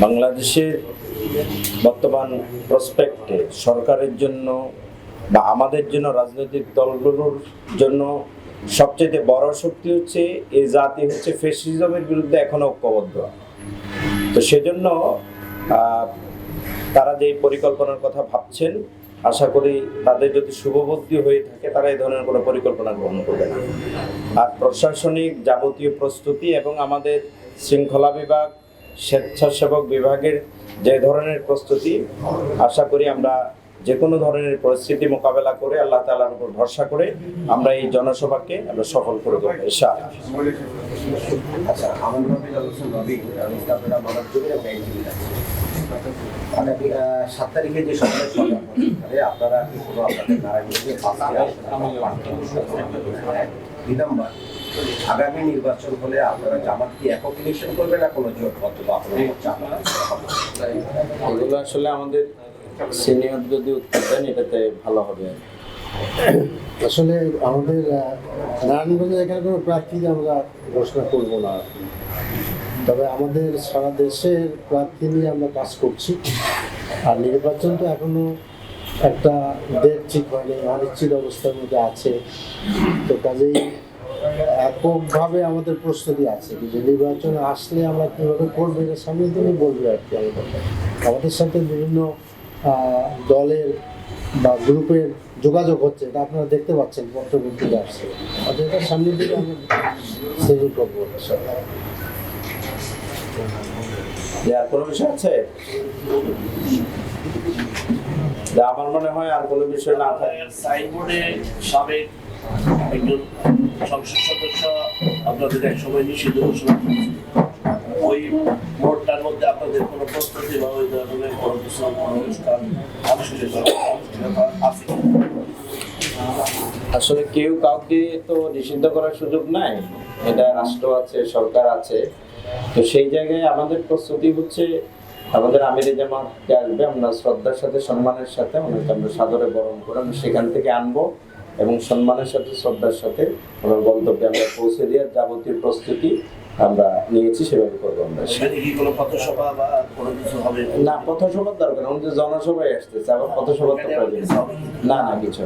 বাংলাদেশের বর্তমান প্রসপেক্টে সরকারের জন্য বা আমাদের জন্য রাজনৈতিক দলগুলোর জন্য সবচেয়ে বড় শক্তি হচ্ছে এই জাতি হচ্ছে ফ্যাসিজমের বিরুদ্ধে এখনো ঐক্যবদ্ধ। তো সেজন্য তারা যে পরিকল্পনার কথা ভাবছেন, আশা করি তাদের যদি শুভবুদ্ধি হয়ে থাকে তারা এই ধরনের কোনো পরিকল্পনা গ্রহণ করবে না। আর প্রশাসনিক যাবতীয় প্রস্তুতি এবং আমাদের শৃঙ্খলা বিভাগ, স্বেচ্ছাসেবক বিভাগের যে ধরনের প্রস্তুতি, আশা করি আমরা যে কোনো ধরনের পরিস্থিতি মোকাবেলা করে আল্লাহ তাআলার উপর ভরসা করে আমরা এই জনসভাকে আমরা সফল করে দেবো ইনশাআল্লাহ। আচ্ছা, আমার নবী রাসূল নবী আপনারা মানব যুগের একটা ইঞ্জিনিয়ার মানে 7 তারিখে যে সরকার আপনারা কি কোনো আপনাদের নারায়ণগঞ্জে নাম্বার আগামী নির্বাচন হলে আপনারা জামাত কি একক ইলেকশন করবে না কোনো জোটবদ্ধ বা এগুলো আসলে আমাদের সিনিয়র যদি উত্তর দেন এটাতে ভালো হবে। আসলে আমাদের নারায়ণগঞ্জে এখানে কোনো প্রার্থী আমরা ঘোষণা করব না, তবে আমাদের সারা দেশের প্রার্থী নিয়ে আমরা কাজ করছি। আর নির্বাচন তো এখনো একটা ডেট ঠিক হয়নি, অনিশ্চিত অবস্থার মধ্যে আছে। তো কাজেই এককভাবে আমাদের প্রস্তুতি আছে, যে নির্বাচনে আসলে আমরা কীভাবে করবো এটা সামনে তুমি বলবে আর কি। আমাদের সাথে বিভিন্ন দলের বা গ্রুপের যোগাযোগ হচ্ছে, এটা আপনারা দেখতে পাচ্ছেন, পত্রপত্রিকা আসছে। আর এটা সামনের দিকে আমরা সেগুলো করবো। আর কোনো বিষয় আছে? আমার মনে হয় আর কোনো বিষয় না থাকে। সাইনবোর্ডে সাবেক একজন সংসদ সদস্য আপনাদের এক সময় নিষিদ্ধ ঘোষণা করেছে, ওই বোর্ডটার মধ্যে আপনাদের কোনো প্রস্তুতি বা ওই ধরনের কোনো কিছু অনুষ্ঠান আছে? আসলে কেউ কাউকে তো নিষিদ্ধ করার সুযোগ নাই, এটা রাষ্ট্র আছে, সরকার আছে। তো সেই জায়গায় আমাদের প্রস্তুতি হচ্ছে আমাদের আমিরে জামাতকে আসবে, আমরা শ্রদ্ধার সাথে সম্মানের সাথে ওনাকে আমরা সাদরে বরণ করে আমরা সেখান থেকে আনবো এবং সম্মানের সাথে শ্রদ্ধার সাথে আমার গন্তব্যে আমরা পৌঁছে দেওয়ার যাবতীয় প্রস্তুতি আমরা নিয়েছি, সেভাবে করবো আমরা। সেখানে কি কোনো পথসভা বা কোনো কিছু হবে না, পথসভার দরকার, আমাদের জনসভায় আসতেছে, আবার পথসভার তো প্রয়োজন না, কিছু